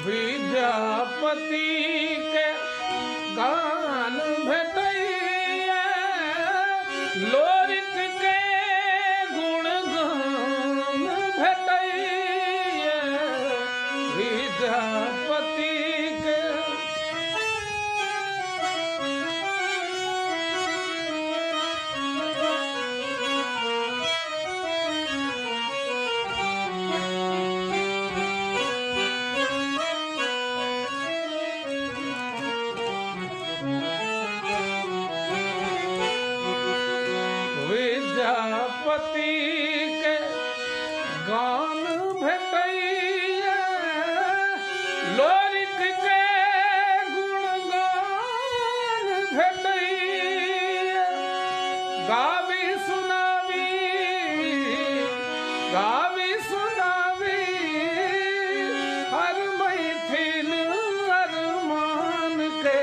विद्यापति के गान भेटैया लोरिक के गुण गान भेटैया विद्यापति के विद्यापति के गान भेटैया लोरिक के गुण गान भेटैया गावी सुनावी हर मैथिल अरमान के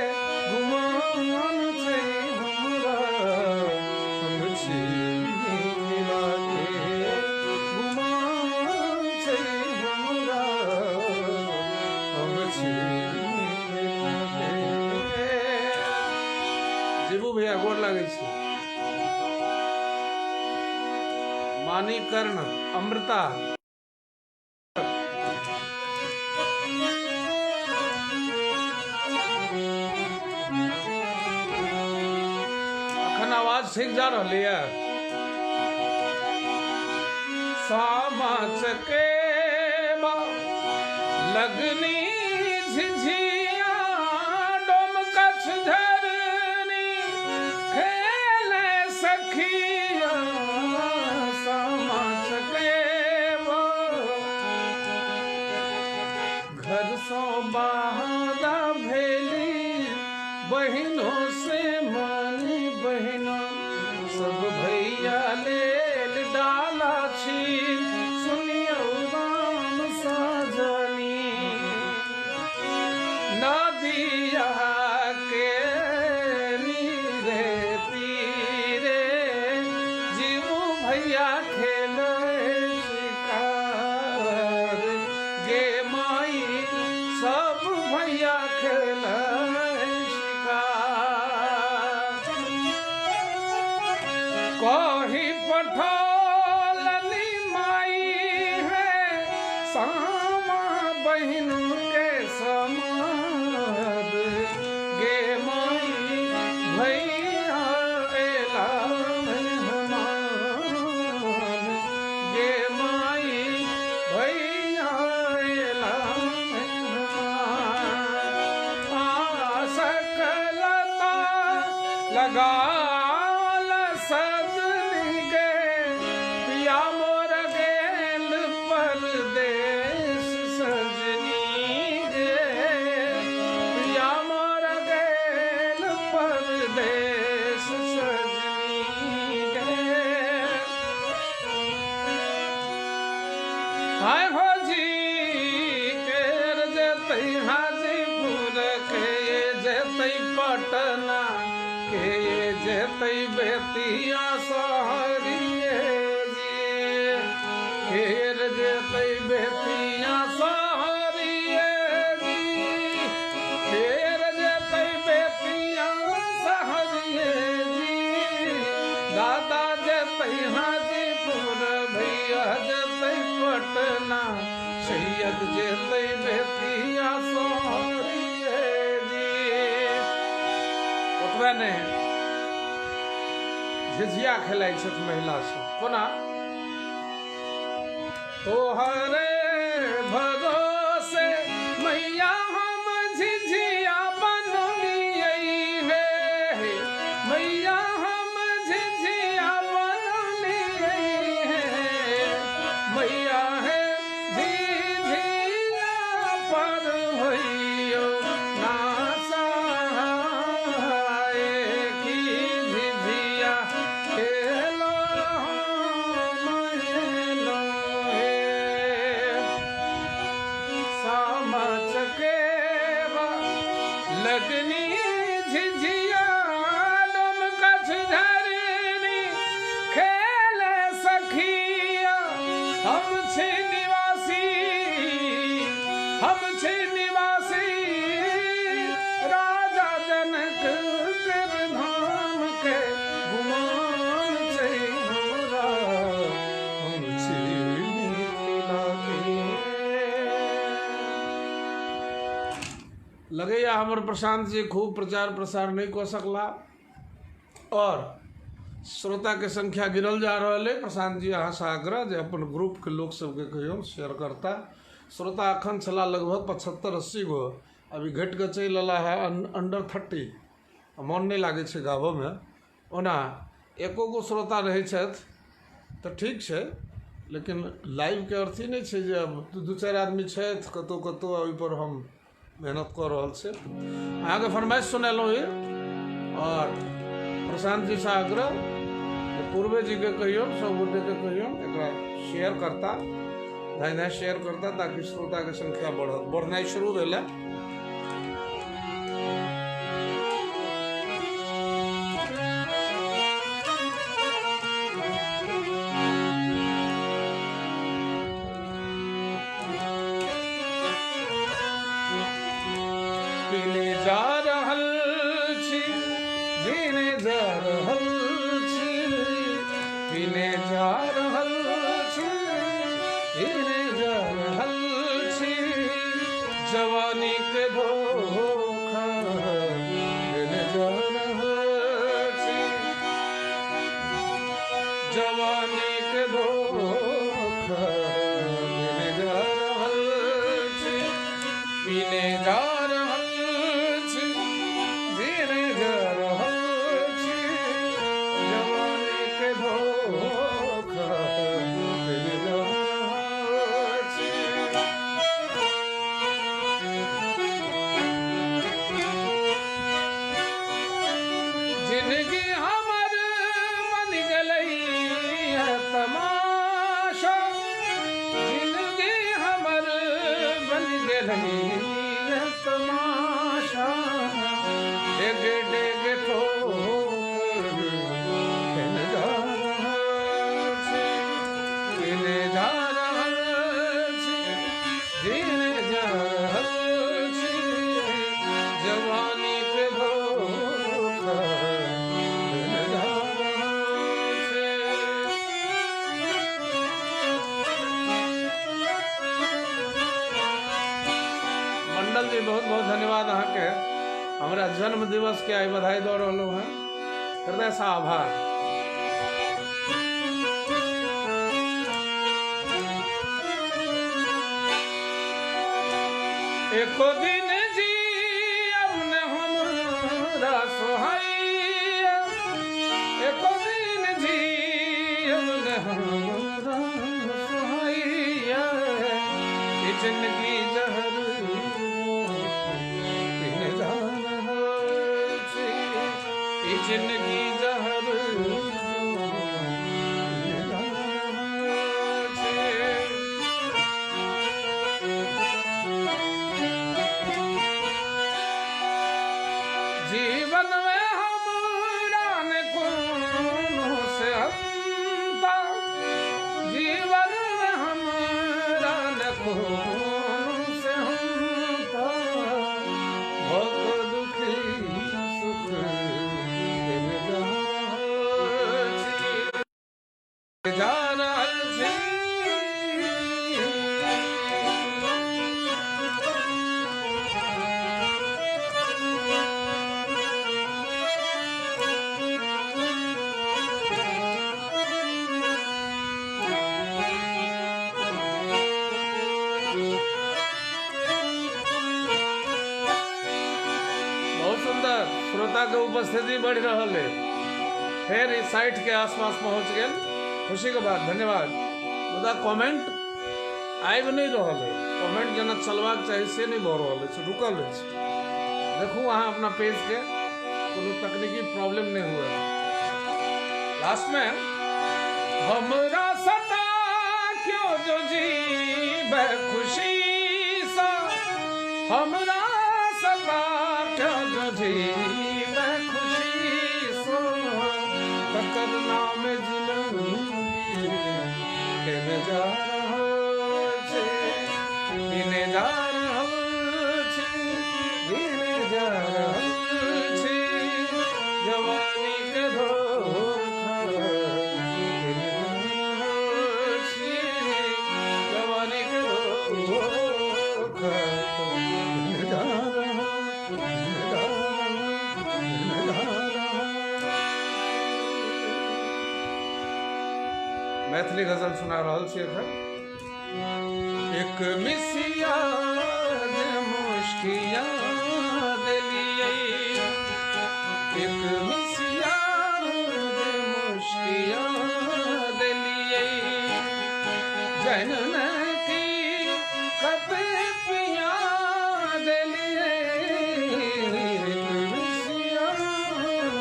गुमान से हमरा हम छी जीबू भैया गोर लगे छी मानिकर्ण अमृता अखन आवाज ठीक जा रही है सामा चकेबा लगनी झिझिया डोम कछ झरनी खेले सखिया सामा चकेबा घर सो बाहरा भेली बहिनों से मानी बहिनों सब भैया लेल डाला छी सुनियो राम साजनी नदिया के नीरे तीरे जीवू भैया खेले शिकार गे माई सब भैया खेले कही पठौलनी माई है सामा बहन के समाद गे माई भैया एला मेहमान गे माई भैया एला मेहमान सकलता लगा सजनी गे पिया मोर गेल परदेश सजनी गे पिया मोर गेल परदेश सजनी गे हाय हो जी केर जेतै हाजीपुर के जेतै पटना के जेतै बेतिया सहरिये जी केर जेतै बेतिया सहरिये जी केर जेतै बेतिया सहरिये जी दादा जेतै हाजीपुर भैया जेतै पटना सैयद जेतै बेतिया सहरिये जी ओतबे नहीं झिझिया खेलाइ छथि महिला सब कोना तोहरे भरोसे मैया हम झिझिया बनलियै हे मैया हम झिझिया बनलियै हे मैया हे झिझिया पर होइयो ना सहाय की झिझिया लगनी झिझिया डोम कछ झरनी खेले सखिया हम छी निवासी लगैया हमर प्रशांत जी खूब प्रचार प्रसार नहीं कर सकला और श्रोता के संख्या गिरल जा रहा है। प्रशांत जी अहाँ से आग्रह जे अपन ग्रुप के लोग सबके कहियो शेयर करता। श्रोता अखन छला लगभग 75-80 गो, अभी घट के चल अला है अंडर 30। मन नहीं लागे छे गाबो में, ओना एको गो श्रोता रहे छथि तो ठीक है, लेकिन लाइव के अर्थ ही नहीं है जे अब 2-4 आदमी छथि कतौ कतौ ओहि पर हम मेहनत कर रहा से। अहाँ के फरमाइश सुनेलहुँ ये और प्रशांत जी से आग्रह पूर्वे जी के कहियो, सब गोटे के कहियो एकरा शेयर करता, धाय शेयर करता, ताकि श्रोता के संख्या बढ़ना शुरू भेल। पीने जा रहल छी, जीने जा रहल छी, पीने जा रहल छी, जीने जा रहल छी, जवानी के धोखा देने जा रहल छी, जवानी के धोखा देने जा रहल छी, पीने जा तमाशा डेगे डेगे ठोकर खेने जा रहल छी, पीने जा रहल छी, जीने जा रहल छी, जवानी के धोखा देने जा रहल छी। मंडल जी बहुत बहुत धन्यवाद अहाँ के हमारा जन्म दिवस के आई बधाई दो रहा है, हृदय से आभार। एको दिन जी अपने हमरा सोहाइया, एको दिन जी अपने हमरा सोहाइया, ई जिंदगी जहर जिंदगी जहर जीवन में हमरा ने कोनो से हमता, जीवन में हमरा ने कोनो से हमता, भक्त दुखी सुख जा रहल छी। बहुत सुंदर श्रोता के उपस्थिति बढ़ रहा है, फिर इस साइट के आसपास पहुंच गए, खुशी के बात। धन्यवाद। मुदा कमेंट आबि नहीं रहा है, कमेंट जना चलवाक चाहिए से नहीं भऽ रहल है, रुकल है। देखू अहाँ अपना पेज के कोनो तकनीकी प्रॉब्लम नहीं हुआ। लास्ट में हमरा सता क्यों जो जीवे खुशी सा, हमरा सता क्यों जो जीवे खुशी सा, तकर नाम खेने जा रहल छी, पीने जा रहल छी, जीने जा रहल छी, जवानी के धोखा देने जा रहल छी, जवानी के धोखा देने जा रहल मैथिली गजल सुना रहल छी एखन। एक मिसिया जे मुश्किया देलियै, एक मिसिया जे मुश्किया देलियै, जनन की कते पिया देलियै, एक मिसिया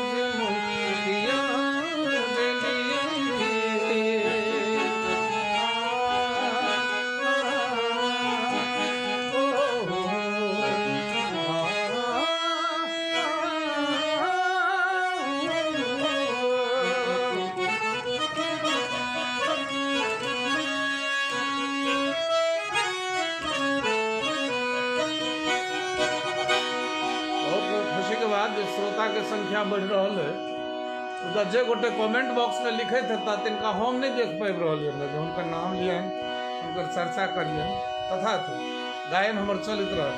जे मुश्किया श्रोता के संख्या बढ़ रहा है। जे गोटे कमेंट बॉक्स में लिखत हेता तिनका हम नहीं देख पाबि रहल है, उनका नाम लियन, उनकर चर्चा करियन, तथापि गायन हमर चलित रह,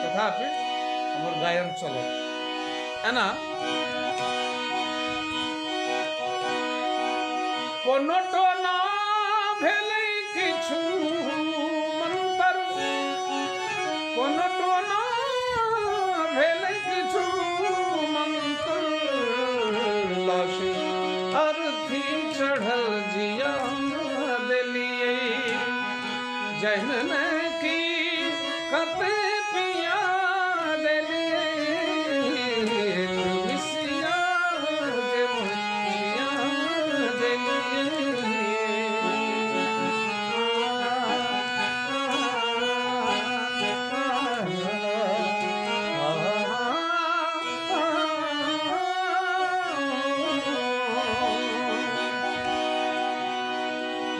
तथापि हमर गायन चले एना। कोनो टोना भेलै किछु मंतर, कोनो टोना भेलै किछु मंतर, लाश अर्थी चढ़ल जिया देलियै, जनन की कते पिया देलियै, मिसिया जे मुश्किया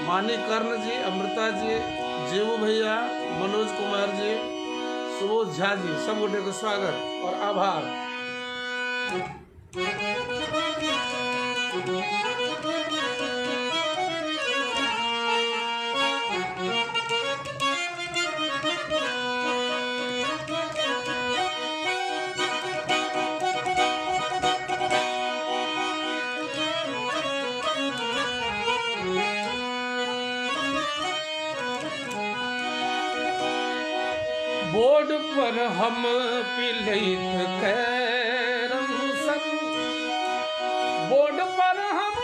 मानिकर्ण जी, अमृता जी, जेऊ भैया, मनोज कुमार जी, सुबोध झा जी, सब गोटे को स्वागत और आभार। बोर्ड पर हम पिलैत कैरम सन, बोर्ड पर हम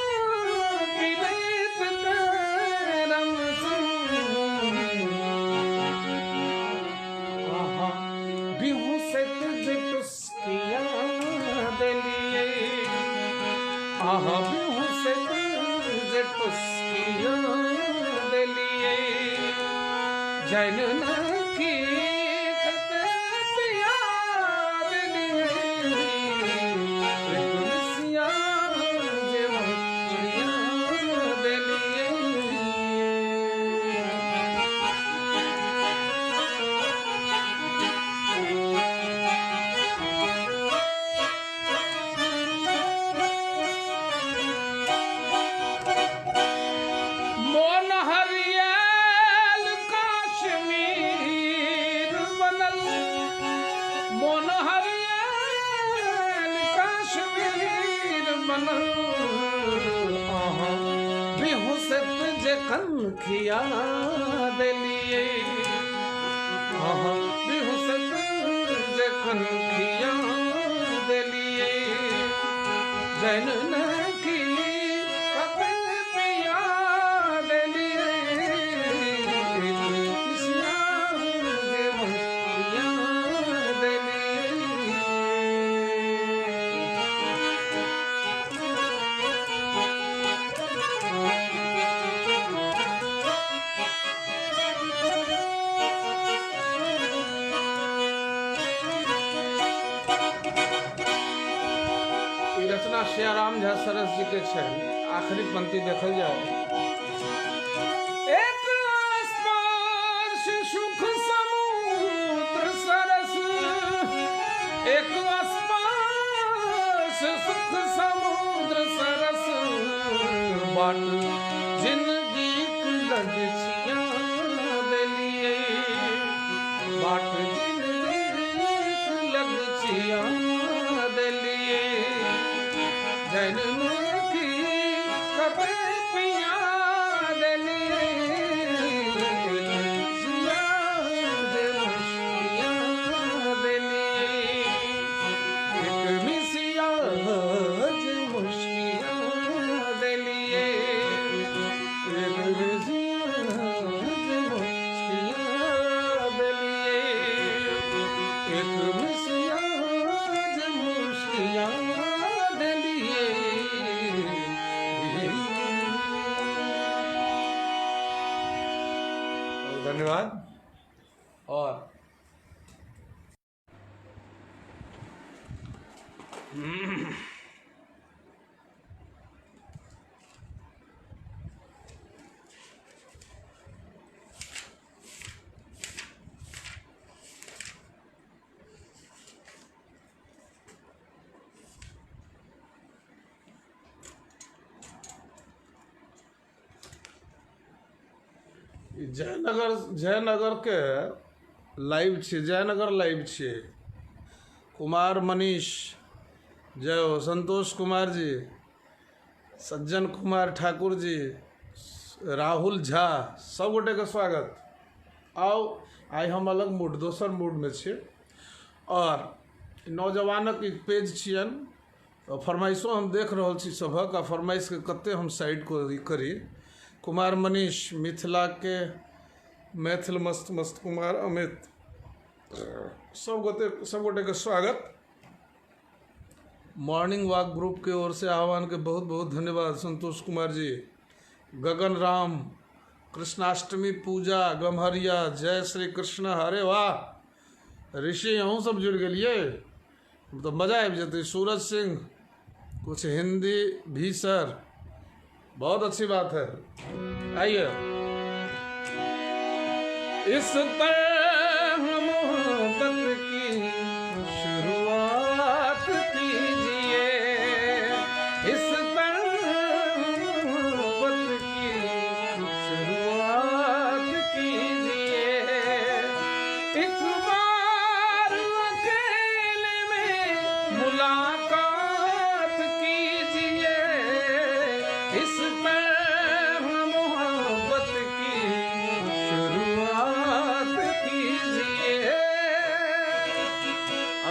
पिलैत कैरम सन, बिहुसैत जे टुस्किया देलियै, बिहुसैत जे टुस्किया देलियै, जनन की बिहुसैत जे कनखिया देलियै, बिहुसैत जे कनखिया देलियै, जनन की कते पिया देलियै, मिसिया जे मुश्किया देलियै। रचना श्याराम झा सरस जी के छै, आखिरी पंक्ति देखल जाए। एक स्पर्श सुख समुद्र सरस, एक स्पर्श सुख समुद्र सरस, बाट जिंदगी लग छिया देलियै, बाट जिंदगी लग छिया देलियै, जनन की कते पिया जयनगर के लाइव छे, जयनगर लाइव छे। कुमार मनीष, जय हो। संतोष कुमार जी, सज्जन कुमार ठाकुर जी, राहुल झा, सब गोटे के स्वागत। आओ, आई हम अलग मूड, दोसर मूड में छे। और नौजवानक एक पेज छियन, फरमाइशों हम देख रहा छी सभक, आ फरमाइश के कते हम साइड को करी। कुमार मनीष, मिथिला के मैथिल मस्त मस्त कुमार अमित, सब गोटे के स्वागत। मॉर्निंग वॉक ग्रुप के ओर से आह्वान के बहुत बहुत धन्यवाद संतोष कुमार जी। गगन राम, कृष्णाष्टमी पूजा गम्हरिया, जय श्री कृष्ण, अरे वाह ऋषि, अहूँ सब जुड़ गए तो मजा आबि जते। सूरज सिंह, कुछ हिंदी भी सर, बहुत अच्छी बात है। आइए, इस तरह मोहब्बत की शुरुआत कीजिए, इस तरह मोहब्बत की शुरुआत कीजिए। एक बार अकेले में मुलाकात कीजिए, इस तरह मोहब्बत की शुरुआत कीजिए।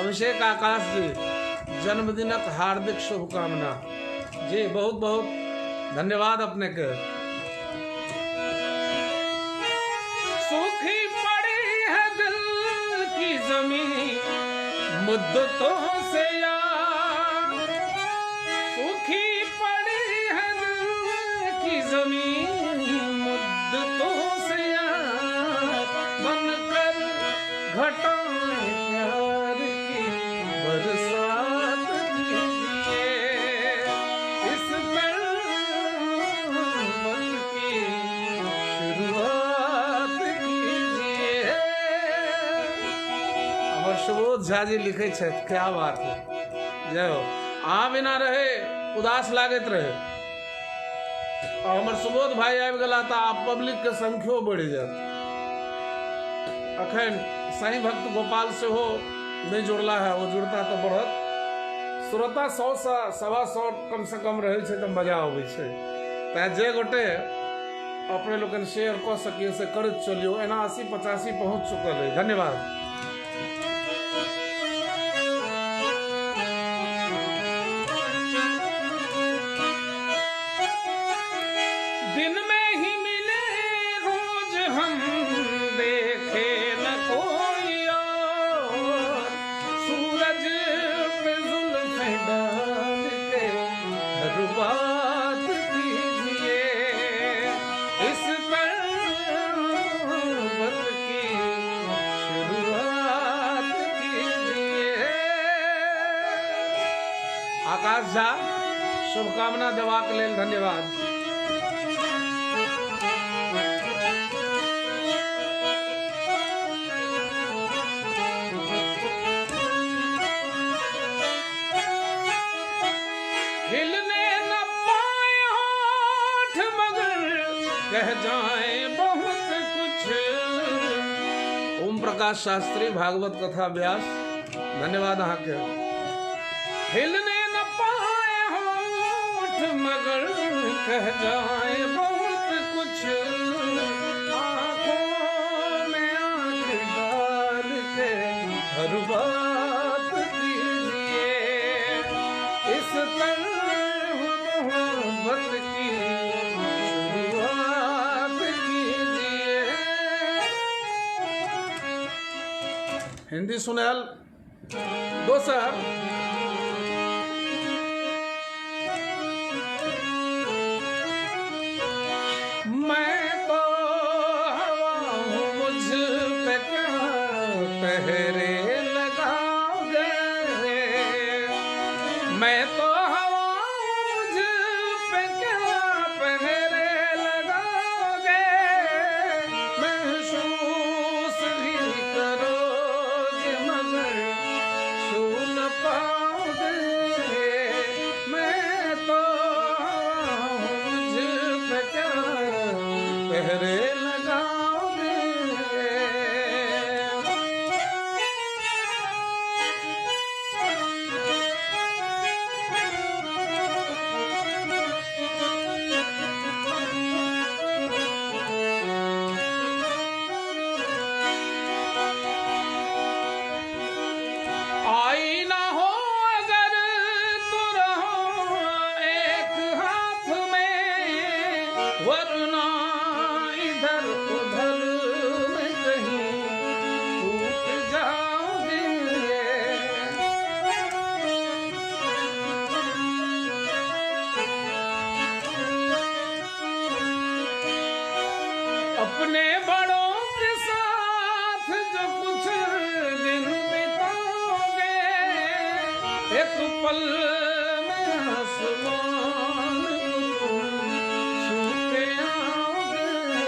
अभिषेक आकाश जी, जन्मदिनक हार्दिक शुभकामना जी, बहुत बहुत धन्यवाद अपने के। सूखी पड़ी है दिल की जमीन मुद्दतों से यार, सूखी पड़ी है दिल की जमीन मुद्दतों से यार, बनकर घटाएं प्यार की बरसात कीजिए, इस तरह मन की शुरुआत कीजिए। हमर सुबोध झा जी लिखे छथि, क्या बात है, जय हो। अहाँ बिना रहे उदास लागत रहे, और हमर सुबोध भाई आबि गेला तऽ आब पब्लिक के संख्यो बढ़ि जायत। अखन साईं भक्त गोपाल से हो नहीं जुड़ला है, वो जुड़ता तो बढ़त। श्रोता 100 से 125 कम से कम रहे छे तो मजा आवे छे। तैं जे गोटे अपने लोगन शेयर कऽ सकिए से करत चलियो, एना 80-85 पहुंच चुकल है। धन्यवाद। दिन में ही मिले रोज हम, देखे न कोई और, सूरज पे जुल्फें डाल के हर बात कीजिए, इस पर्वत की शुरुआत कीजिए। आकाश झा, शुभकामना देवाक लेल धन्यवाद। हिलने न पाए होठ मगर कह जाए बहुत कुछ। ओम प्रकाश शास्त्री, भागवत कथा व्यास, धन्यवाद अहाँ के। हिलने न पाए होठ मगर कह जाए बहुत कुछ, आंखों में आंख डाल के हर बात कीजिए, इस तरह मोहब्बत की शुरुआत कीजिए। हिंदी सुनेल दोसर, मैं तो हवा हूँ, मुझ पे क्या पहरे लगाओगे, मैं तो हवा मुझ पे क्या पहरे लगाओगे, महसूस भी करोगे मगर छू न पाओगे। मैं तो हवा मुझ पे क्या पहरे लगाओगे। आईना हो अगर तो रहो एक हाथ में, वरना इधर उधर में कहीं टूट जाओगे। अपने बड़ों के साथ जो कुछ दिन बिताओगे, एक पल में आसमान को छू के आओगे।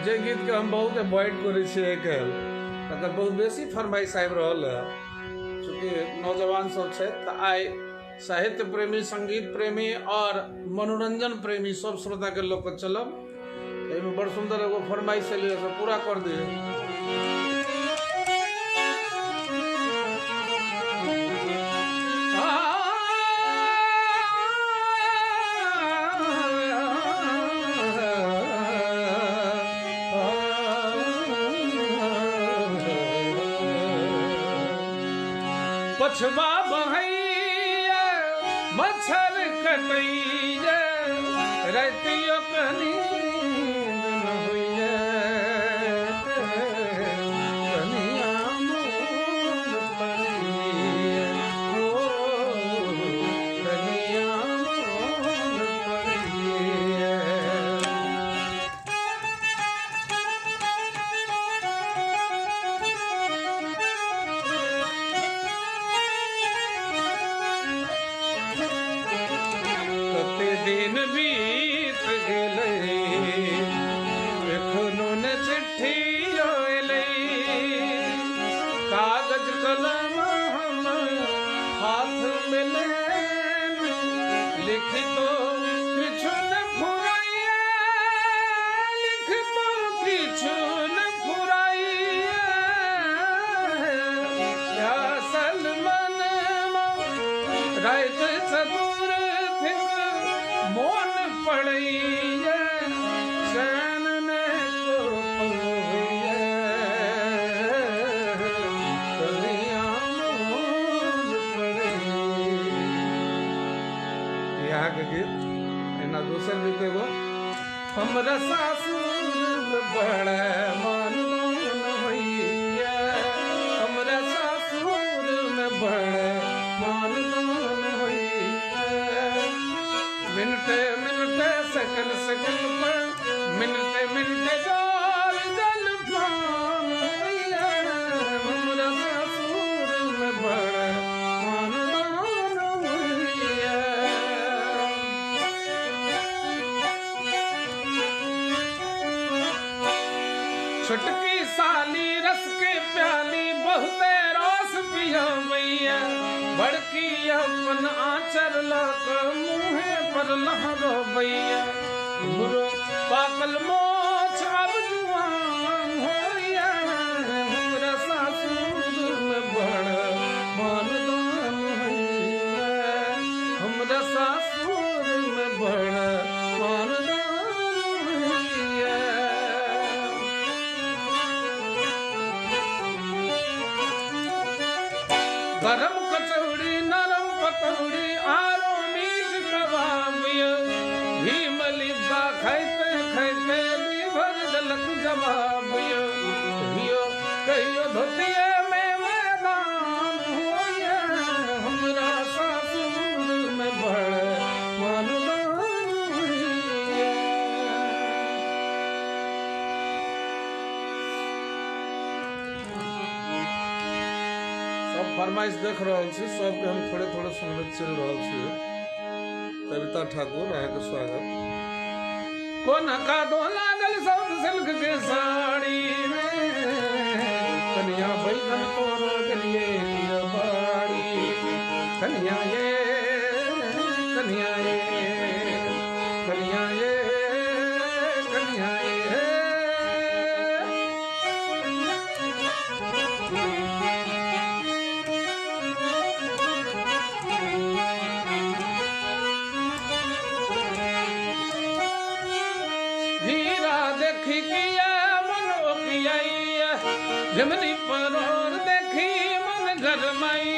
जे गीत के हम बहुत अवॉइड करे छियै कल, तकर बहुत बेसी फरमाइश आबि रहल है। चूँकि नौजवान सब छै तऽ आइ साहित्य प्रेमी, संगीत प्रेमी और मनोरंजन प्रेमी सब श्रोता के लोग के चलब। एहिमे बड़ सुंदर एगो फरमाइश एलियै से पूरा कर दिए। पछवा बहैया मच्छर कटैया, रातियों के नींद न होइया। कनिया मोर पड़िया, ओ कनिया मोर पड़िया। दिन बीत गेलै, एखनो ने चिट्ठी अयलै। कागज कलम हम हाथ में लेने, लिखितो किछु न फुराइया, लिखितो किछु न फुराइया। असल मनवा राति चतुर थिक मोन पड़ैया, चैन ने को पहुइया। कनिया मोर पड़ैया। यहाँ के गीत एना दोसर गीत एगो, हमरा सासुर बड़ा मानदान होइया, हमरा सासुर में बड़ा मानदान होइया। मिनटे मिनटे सेकंड सेकंड पर, मिनटे मिनटे जाल जल पान होइया। हमरा सासुर में बड़ा मानदान होइया। छोटकी साली रस के प्याली बहुते रस पियवैया, बड़की अपन आचर लक मुँहे पर लहरवैया। बुरो पाकल मोछ अब जुआन होइया, हमरा सासुर में बड़ा मानदान होइया। हमरा सासुर में बड़ा मानदान होइया। गरम कचौड़ी नरम पकौड़ी आरो मीठ कबाबिया, भीम लिब्बा खाइते खाइते लीवर जलक जवाबिया। कहियो धोतिए में मैदान होइया, हमरा सासुर में बड़ा मानदान होइया। फरमाइश देख रहा छी सबके हम थोड़े थोड़े सुनबे चल रहा छी। कविता ठाकुर अहाँके स्वागत। कोन का दो लागल सब सिल्क के साड़ी में, कन्या बैगन तोरो गलिए बाड़ी, कन्या ये कन्या ये कन्या ये कन्या ये। हीरा देखी किया मनो किया, झमनी परोर देखी मन गरमाई,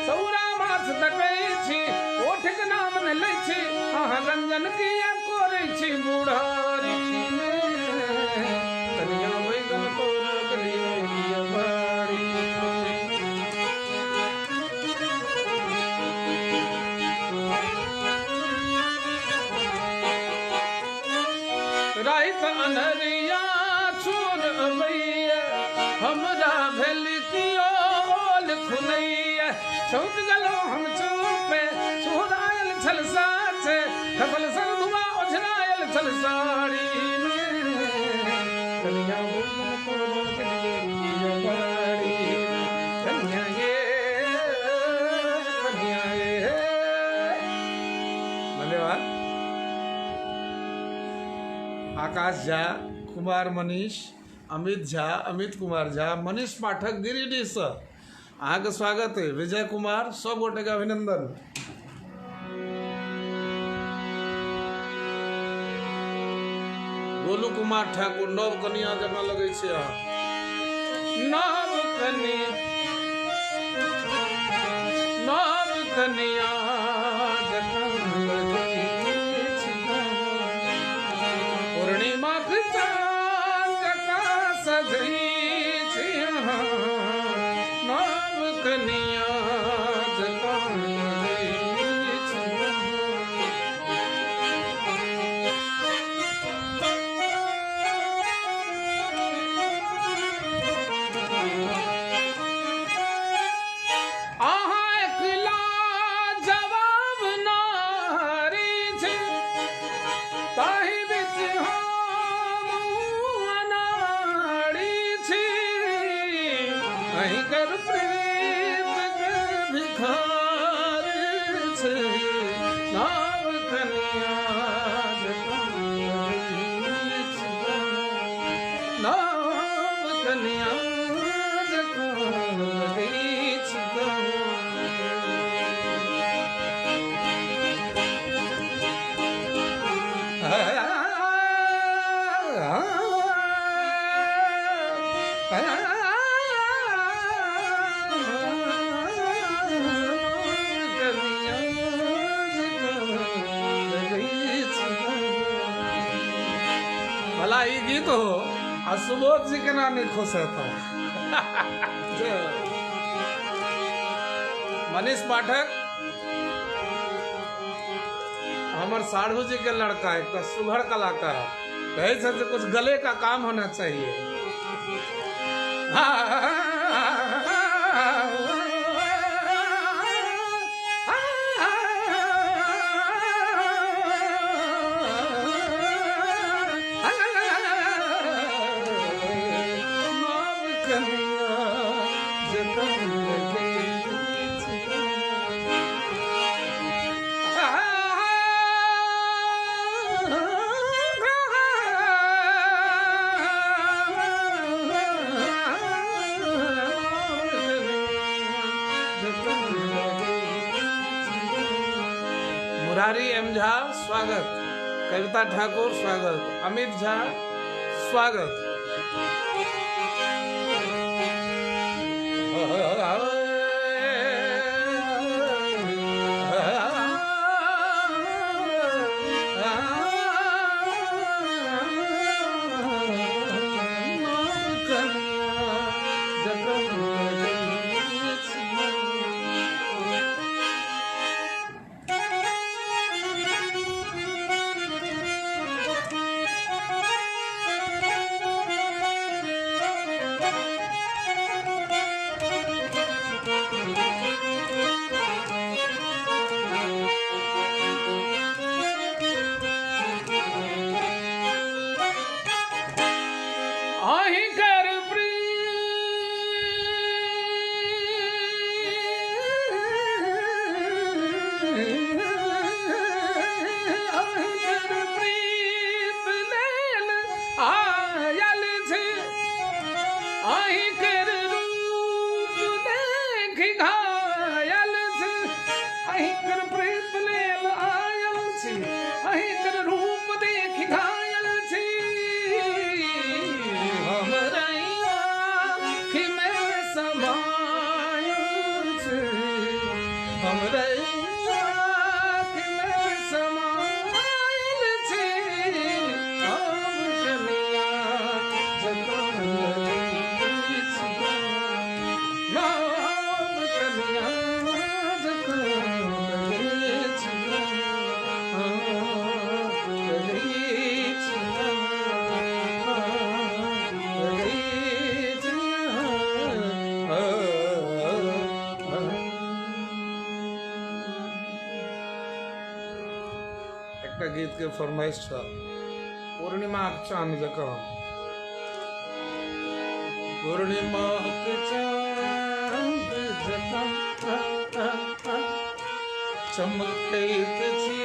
सौरा माछ तकै छी ओठ के नाम न लै छी, अहाँ रंजन किया कोरै छी बुढ़ारी में, कन्या बैगन तोर गलिए बाड़ी। रात अनरिया छोड़ अबैया, हमरा भेल कियो ओल खुलैया, छौक गलो हम चुपे छोड़ायल छल साथे, खसल सन धुआं ओझरायल छल साड़ी में, कन्या बैगन तोर गलिए बाड़ी, कन्या ये कन्या ये। धन्यवाद। आकाश झा, कुमार मनीष, अमित झा, अमित कुमार झा, मनीष पाठक गिरिडीह से अहाँके स्वागत है। विजय कुमार, सब गोटे के अभिनंदन। गोलू कुमार ठाकुर, नव कनिया जमा लगे छे अहाँ। नव कनिया पूर्णिमा के चाँद जका सजई छी अहाँ, नव कनिया जका सजई छी अहाँ एकला जवाब नारी छी, ताहि बीच हम अनाड़ी छी, अहीं कर प्रीत के भिखार छी, नव कन्या जका सजई छी, नव कन्या जका सजई छी। भला ये गीत हो आ सुबोध जी केना नहीं खुश होता। मनीष पाठक हमार साढ़ू जी के लड़का है, एक सुघड़ कलाकार, कहे से कुछ गले का काम होना चाहिए। मुरारी एम झा स्वागत, कविता ठाकुर स्वागत, अमित झा स्वागत। একটা গীতকে ফরমাইশ था पूर्णिमा चांद जका पूर्णिमा चांद जका चमकैत छी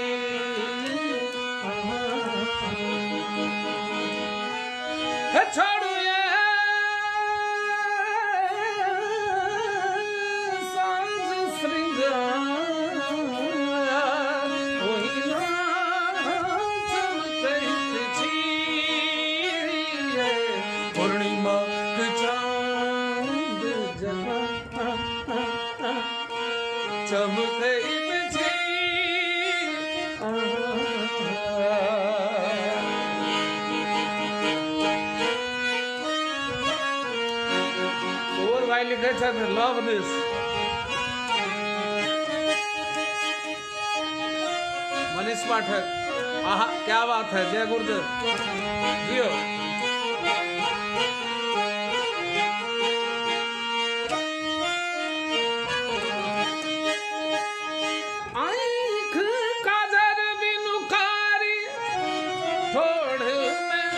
हे छोड़ू ये सांझ श्रृंगार ओहिना चमकैत छी पूर्णिमा चांद जका चमकैत लिखे थे लव दिस मनीष पाठक आहा क्या बात है जय गुरुदेव जियो आँख काजर बिनुकारी ठोड़ में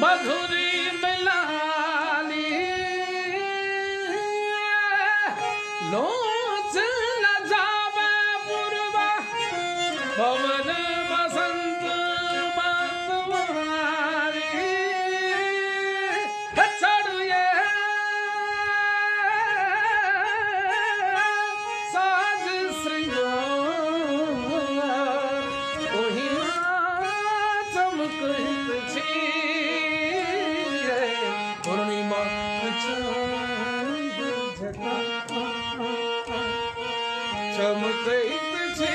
मधुरी मिलानी लोच न जावे पूर्वा पवन बसंत मतवारी चढ़ ये साज श्रृंगार ओहिना चमकैत छी पूर्णिमा चांद जका चमकैत छी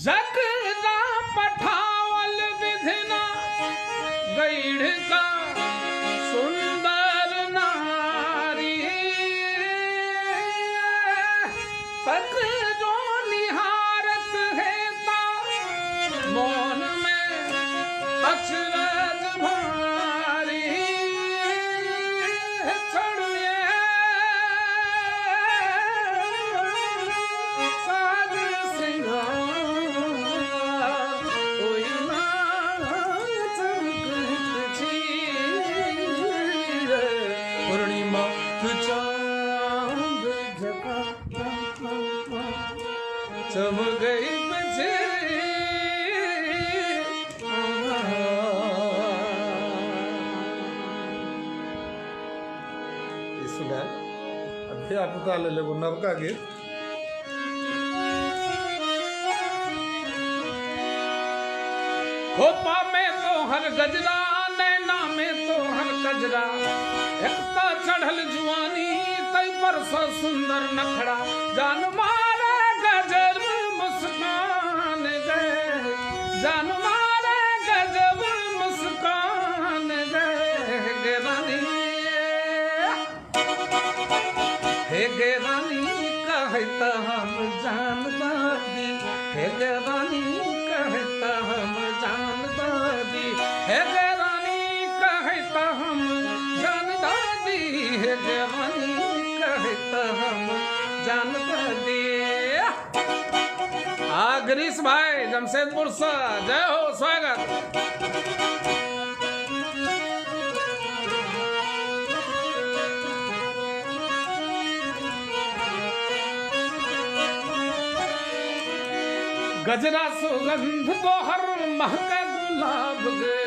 जकरा पठावल विधिना गैढ़ का सुंदर नारी तक जो निहारत है मौन में अचरज भारी छोड़िए साज श्रृंगार ओहिना चमकैत छी पूर्णिमा चांद जका चमकैत छी अध्यात्मता ले लेगो नवका गीत खोपा में तो हर गजरा नैना में तो हर कजरा एकता चढ़ल जुआनी तई पर सो सुंदर नखड़ा जान मारे गजब मुस्कान गए जान मारे गजब मुस्कान गए रानी हे गे रानी कहता हम जानता दी हे गे रानी कहता हम जानता दी हे गे रानी कहता हम जानता दी हे गे रानी कहता हम जानता दी गिरीश भाई जमशेदपुर से जय हो स्वागत गजरा सुगंध तो हर महका गुलाब गे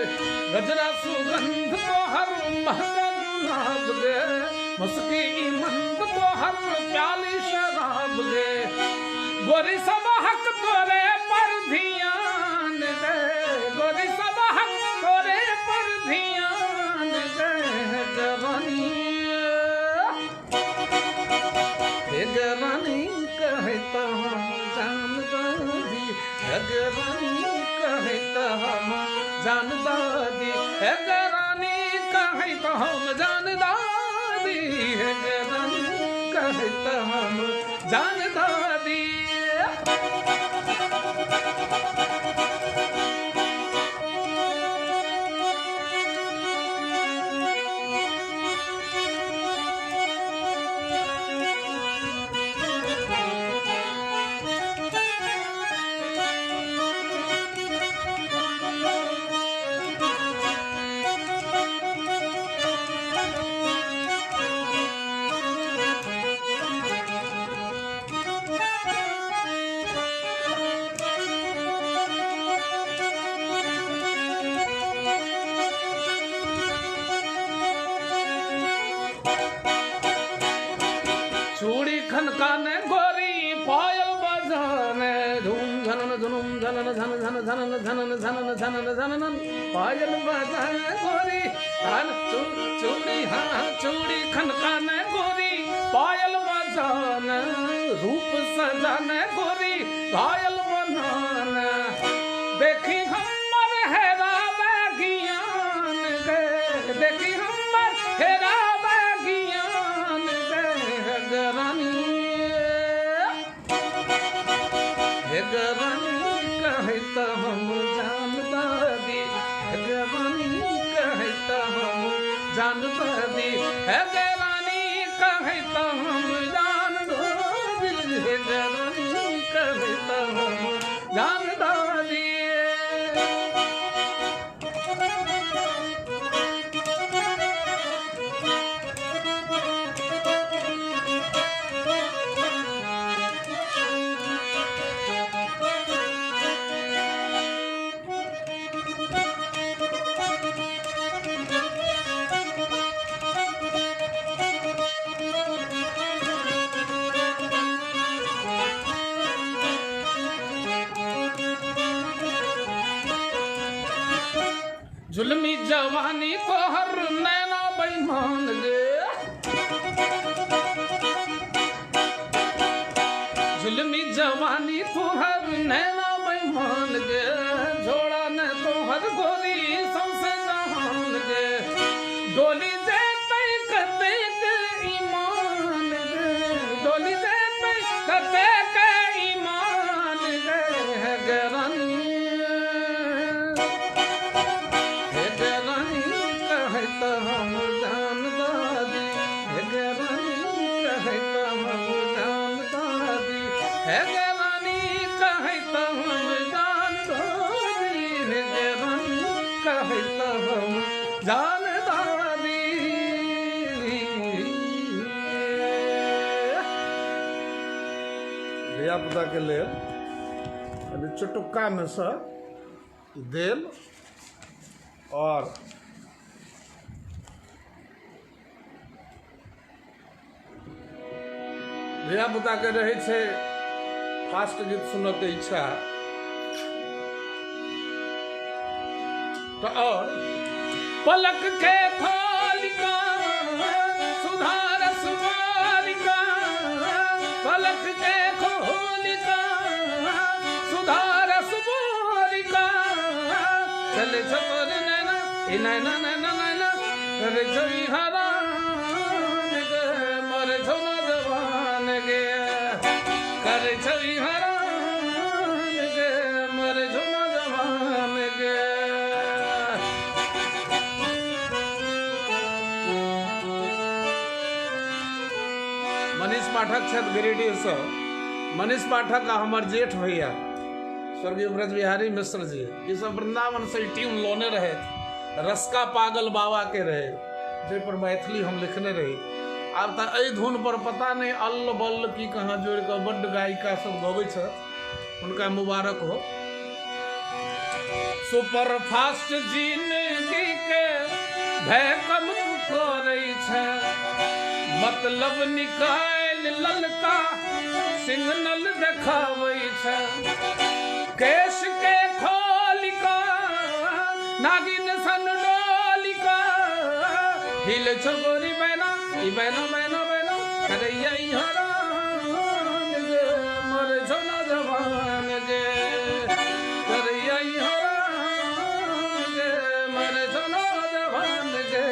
गजरा सुगंध तो हर महका गुलाब गे मुस्की मंद तो हर प्याली शराब गे गोरी सब हक तोरे पर ध्यान दे गोरी सब हक तोरे पर ध्यान दे जवानी कहता हम जानता दी रानी कहता हम जानता दी रानी कहता हम जानता दी रानी कहता हम जानता दी झनम झनन झन झन झनन झनन झनन झनन झनन पायल बजाने गोरी कान चूड़ी हाँ चूड़ी खनकाने गोरी पायल बजाने रूप सजाने गोरी घायल बनाने देखी हमर हेरा बैगियान गे देखी हमर हेरा बैगियान गे गरानी हे गरानी कहे तो हम जानता दी हे गरानी कहे तो हम जानता दी हे गरानी कहे तो हम जान दो हे गरानी कहे तो हम जानता दी जुल्मी जवानी को हर नैना बेईमान गे जुल्मी जवानी को हर नैना बेईमान गे झोड़ा न तो हर गोरी सबसे जहान गे डोली जे तई कते के ईमान गे डोली जे तई कते के ईमान गे गरानी तो हम जानता दी हे गरानी कहे तो हम जानता दी हे गरानी कहे तो हम जानता दी हे गरानी कहे तो हम जानता दी धिया पुता के लेल चुटुक्का में से देल और धिया पुता के रहे छे फास्ट गीत सुनऽ के इच्छा तो और पलक के खोलिका सुधार सुमारिका पलक के खोलिका सुधार सुमारिका चले छोर नैना ए नैना नैना नैना करे जई हरा मरे झोना करे छवि हरान गे मरे झुमा जवान गे मनीष पाठक छथ गिरिडीह से मनीष पाठक आ हमर जेठ भैया स्वर्गीय ब्रज बिहारी मिश्र जी ये सब वृंदावन से ट्यून लोने रहे रसका पागल बाबा के रहे जे पर मैथिली हम लिखने रही आब तो एहि धुन पर पता नहीं अल्ल बल्ल की कहाँ जोड़ कर बड्ड गायिका सब गबै छ उनका मुबारक हो सुपर फास्ट जिंदगी के भैकम करे छ मतलब निकाल ललका सिग्नल देखाबै छ केश के खोलिका नागिन सन डोलिका हिल छोरी बैना बैनो बैनो बैनो अरे यही हरान गे मरे झोना जवान गे अरे यही हरान गे मरे झोना जवान गे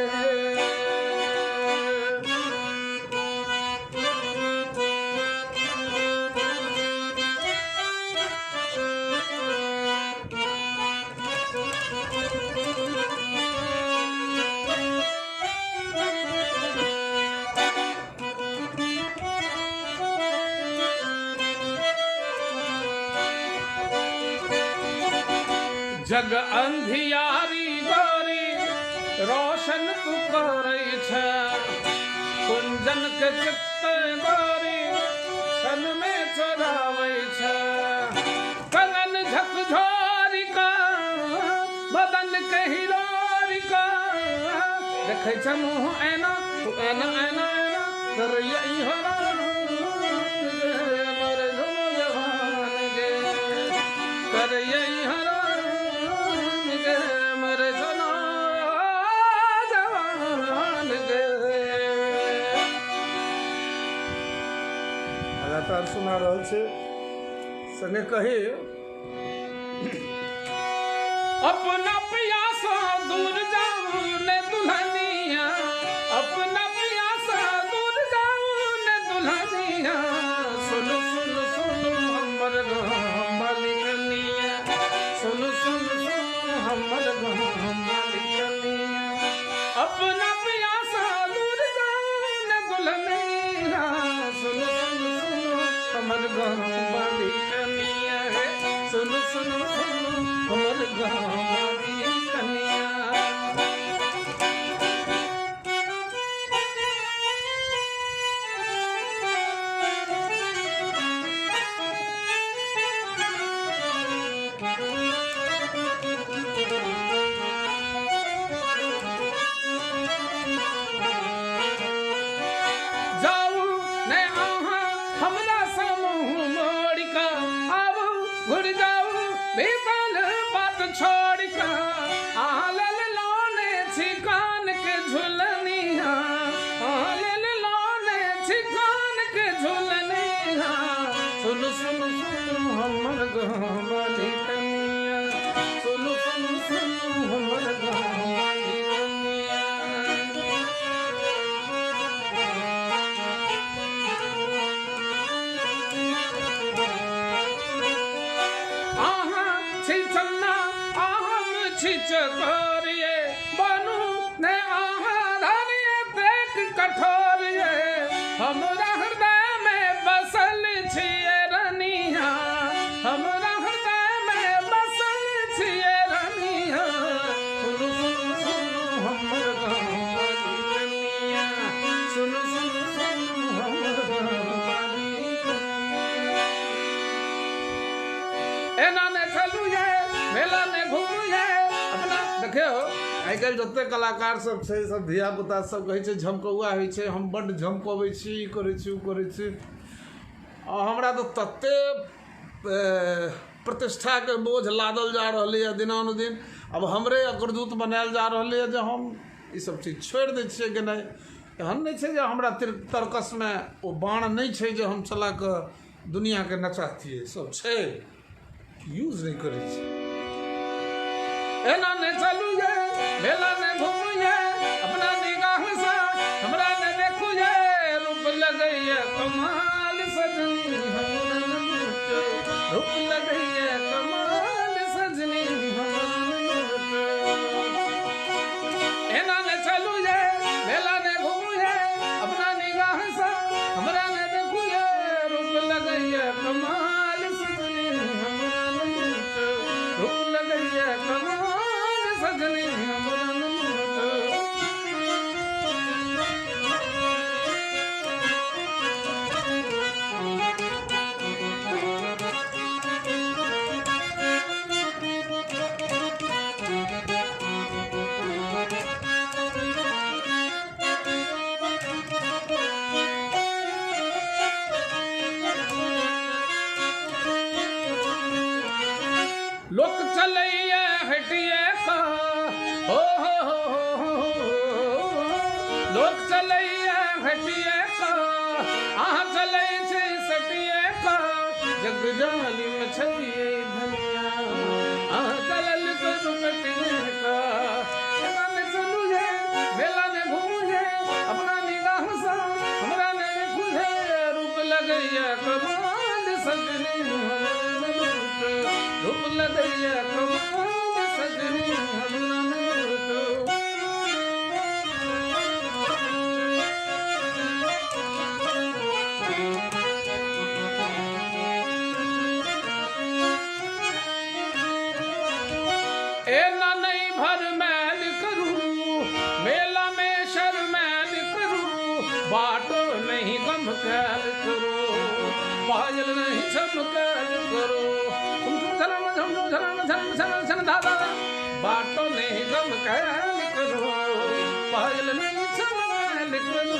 जग अंधियारी गोरी रोशन तू करे छ कुंजन के चित्त गोरी सन में चोरावे छ कंगन झकझोरी का बदन के हिलोरी का देखे छ मुँह ऐना तू ऐना ऐना ऐना कर यही हरान मरे झुमा जवान गे मर यही हरान गे मर जना जवान गे। लगातार सुना रहल छै संगे कही अपना प्यासा दूर जाऊं ने दुल्हनिया अपना प्यासा दूर जाऊं ने दुल्हनिया सुन सुन सुन हमर मालिकनिया सुन सुन सुन हमर मालिकनिया अपना प्यासा दूर जाऊं ने दुल्हनिया सुन सुन सुन हमर मालिकनिया सुन सुन सुन हमर मालिकनिया। छोड़ का आलल लोने छिकान के झुलनिया आलल लोने छिकान के झुलनिया सुन सुन सुन हमर मालिकनिया सुन सुन सुन हमर मालिकनिया। चकोरिए बनू ने आहारिए देख कठोरिए हमरा हृदय में बसल छिए रनिया हमरा हृदय में बसल छिए रनिया सुन सुन सुन हमर मालिकनिया सुन सुन सुन हमर मालिकनिया। एना ने चलू ये मेला ने घूमू ये देखियो आइ काल्हि जते कलाकार सब छै सब धिया पुता सब कहै छै झमकौआ होइ छै हम बड्ड झमकबै छी ई करै छी ओ करै छी हमरा तऽ तते प्रतिष्ठाके बोझ लादल जा रहलैए दिनानुदिन अब हमरे अग्रदूत बनायल जा रहलैए जे हम ई सब चीज छोड़ि दै छियै कि नहि एहन नहि छै जे हमरा तरकसमे ओ बाण नहि छै जे हम चला कऽ दुनिआँके नचातियै सब छै यूज नहीं करै छी। एना ने चलू ये मेला ने घूमू ये अपना निगाह से हमरा ने देखू ये रूप लगैया कमाल सजनी हमरा रूप लगैया कमाल सजनी हमरा। एना ने चलू ये मेला ने घूमू ये अपना निगाह से हमरा ने देखू ये रूप लगैया कमाल सजनी हमरा रूप लगैया कमाल सजनी हमरा। लोक चलैया हटिए का हो लोक चलैया हटिए का अहाँ चलै छै सटिए का जग जाली में छलिए धनिया अहाँ चलल करू कटिए का। एना ने चलू ये मेला ने घूमू ये अपना निगाह से हमरा ने देखू ये रूप लगैया कमाल सजनी रूप लगैया कमाल सजनी हमरा एना नहीं भर मैल करूं मेला में शर्मैल करूं बाटो नहीं गम कैल करो पायल नहीं चमकैल करो दादा बाटो नहीं गम कैल करो पायल नहीं चमकैल करो।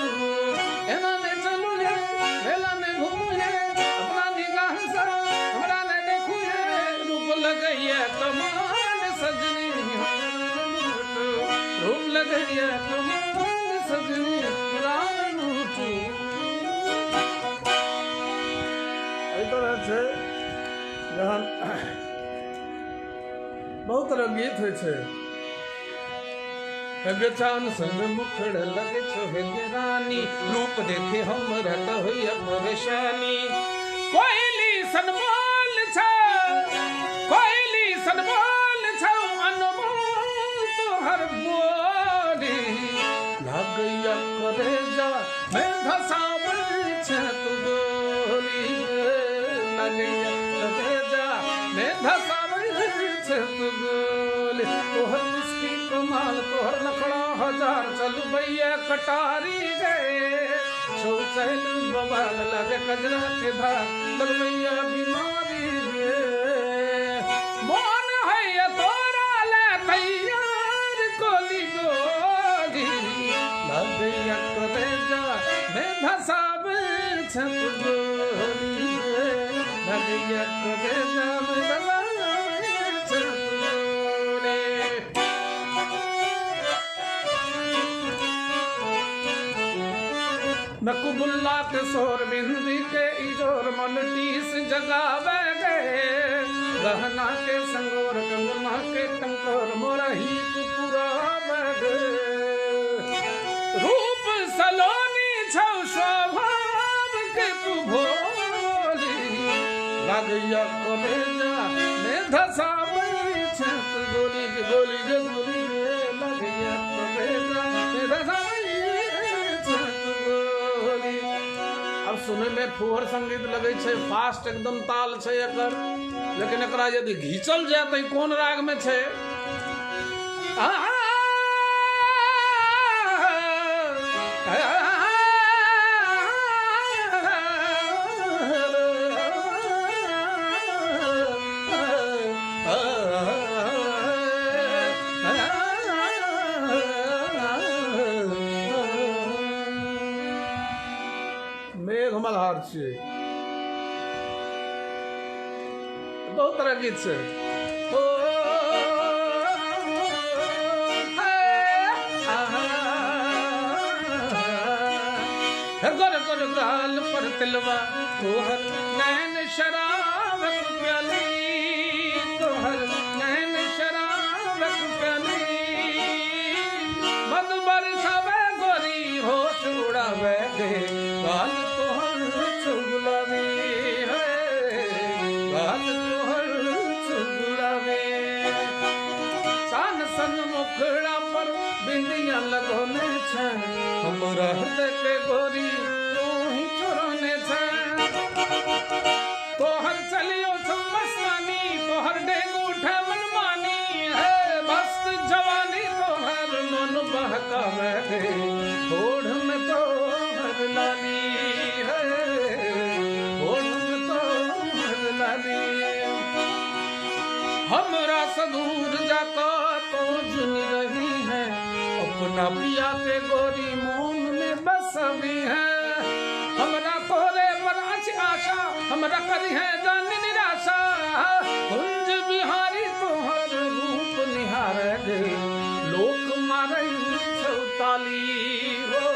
एना ने चलू ये मेला में घूमू ये अपना निगाह से हमरा ने देखू ये रूप लग रूप लगैया कमाल सजनी राम रूठी। एहि तरह छै जहन बहुत तरह गीत होइ छै। चान संग मुखड़ लगे छो हे रानी, रूप देखे हम रहत हुई परेशानी। कोयली सनमोल छो, कोयली सनमोल छो, अनमोल तोहर बोली। लागैया कलेजा में धसाबै छै तू गोली, लागैया कलेजा में धसाबै छै तू गोली। तोहर मुस्की कमाल, तोहर नखड़ा हजार, चल भैया कटारी गए छो चल बवाल। लगे कजरा के धार, लग भैया बीमारी गे। मोन है तोरा ले तैयार कोली गोली, लगैया कलेजा में धसाबै छै तू गोली, लगैया कलेजा में धसाबै छै तू गोली। नकुबुल्ला के सोर बिंदी के इजोर, मन टीस जगावे गए। गहना के संगोर, कंगना के टंकोर, मोरही कुपुरावे गए। रूप सलोनी छौ, स्वभाव के तू भोली। लागैया कलेजा में धसाबै छै तू गोली, गोली गे गोली गे। लागैया कलेजा में धसाबै। अब सुने में फुहर संगीत लगे छै, फास्ट एकदम ताल छै एकर। लेकिन एकरा यदि घींचल जाए तो कोन राग में छै? मल्हार छियै। बहुत तरह गीत छै। गोर गोर गाल पर तिलवा, तोहर नैन शराबत प्याली, तोहर नैन शराबत प्याली। मद बरसावे गोरी होश उड़ावे गे, गाल तोहर गुलाबी है, गाल तोहर गुलाबी। सान सन मुखड़ा पर बिंदिया लगोने छै, हमरा हृदय के गोरी तू ही चोरने छै। तोहर चलियो छौ मस्तानी, तोहर डेग उठे मनमानी है। मस्त जवानी तोहर मन बहकावे गे, होठ में तोहर लाली है, होठ में तोहर लाली। हमरा से दूर जाकर तो जुन रही है, अपना पिया के गोरी मोन में बसवी है। हमरा तोरे पर अछि आशा, हमरा करी है जान निराशा। कुंज बिहारी तोहर रूप निहारे गे, लोक मारै छौ ताली हो,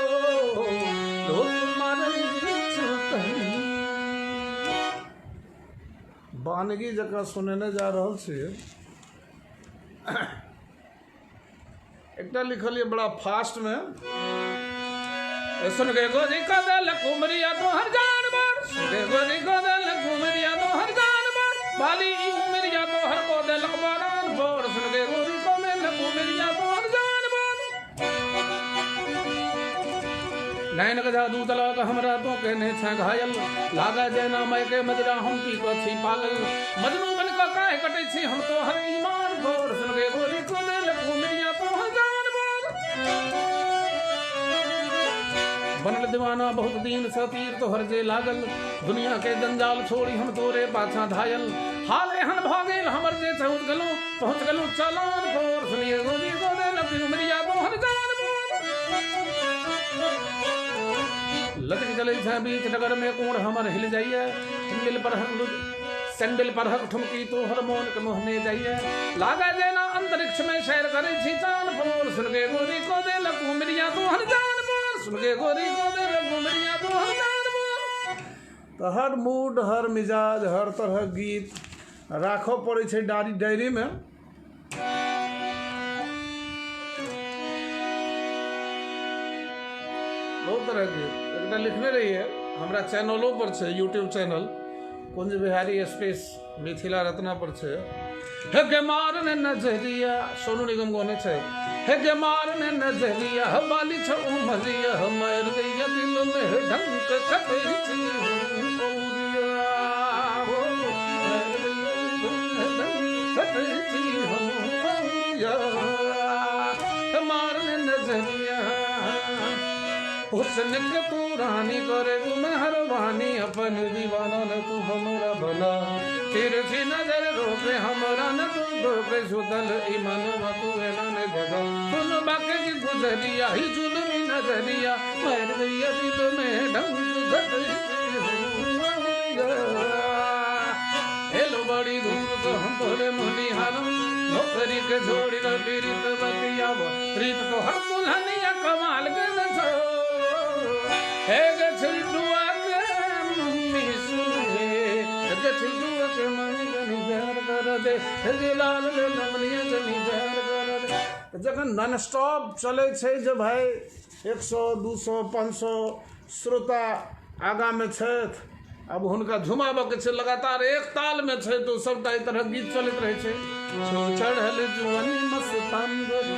लोक मारै छौ ताली। बानगी जकाँ सुनेने जा रहल छी। एकटा लिखल बड़ा फास्ट में, सुन गे गोरी कदल कुमरिया तोहर जानवर, सुन गे गोरी कदल कुमरिया तोहर जानवर। बाली उमरिया तोहर को दिल बरान बोर, सुन गे गोरी कदल कुमरिया तोहर जानवर। नैन का जादू तलाक हमरा तो कहने छ घायल, लागा जेना मैं के मजरा हम पी को छी पागल। मजनू बन का काहे कटे छी हम तो हर ईमान भोर, सुन गे गोरी कदल कुमरिया तोहर जानवर। बनल दीवाना बहुत दिन से तीर तोहर जे लागल, दुनिया के जंजाल छोड़ी हम तोरे पाछा धायल। हाल एहन भ गेल हमर जे पहुँच गलू चलान भोर, सुनिए गोरी कदल कुमरिया तोहर जानवर। लटक चले बीच नगर में कोण हमर हिल जाइए, सैंडल पर हक ठुमकी तो हर मोन के मुँह में जाइए। लागा जेना अंत वृक्ष में शैर करे छी चाल फूल सुन के गोरी को दे लकू मिरिया तो हर जान बोल सुन के गोरी को दे लकू मिरिया तो हर जान बोल। तो हर मूड हर मिजाज हर तरह गीत राखो पड़े छे डायरी में। बहुत तरह के एकटा लिखने रहिए हमरा चैनलों पर छे YouTube channel Kunj Bihari space Mithila Ratna पर छे। हे के मारने नजरिया सोनू निगम गोने छे। हे के मारने नजरिया बाली छ उमरिया मर गई दिल में ढंक कटे छी औरिया हो कटे छी औरिया मारने नजरिया हुस्न के तू रानी करे गुनहर वानी अपन दीवाना न तू हमरा भला तिरछी नजर रोके हमरा न तू रोके सुतल ईमान तू एना ने जगा सुन बाके की गुजरिया ही जुल्मी नजरिया मर गई दिल में ढंग घट हेलो बड़ी दूर तो हम बोले मुनी हरम नौकरी के छोड़ी न पीरित बतिया रीत तो हर दुल्हनिया कमाल के छो हे गे छिलटुआ के मम्मी सुने गे छिलटुआ के मम्मी जनी प्यार कर दे हे लाल ले लमनिया जनी प्यार कर दे। जखन नॉन स्टॉप चले छे जे भाई 100 200 500 श्रोता आगा में छथि अब हुनका झुमाबे के छे लगातार एक ताल में छे तो सबटा ई तरह गीत चलत रहे छे। छो चढ़ल जुआनी मस्तान गोरी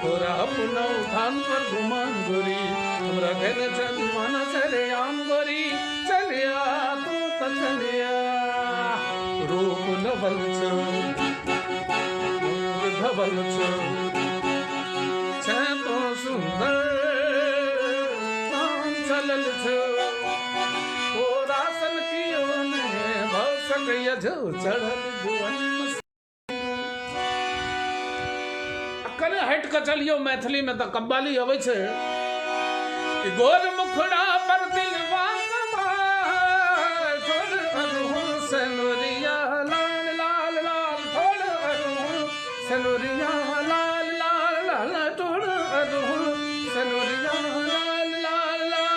तोरा अपना उठान पर घुमान गोरी हमरा कहने छे दीवाना चले आम गोरी चलिया तू त चलिया रूप नवल छो धवल छो छे तो सुंदर काम चलल छो कने हट के चलियो मैथिली में तो कव्वाली अबै छे कि गोर मुखड़ा पर दिलवा छोड़ अरहुल सनोरिया लाल लाल लाल छोड़ अरहुल सनोरिया लाल लाल लाल छोड़ अरहुल सनोरिया लाल लाल लाल।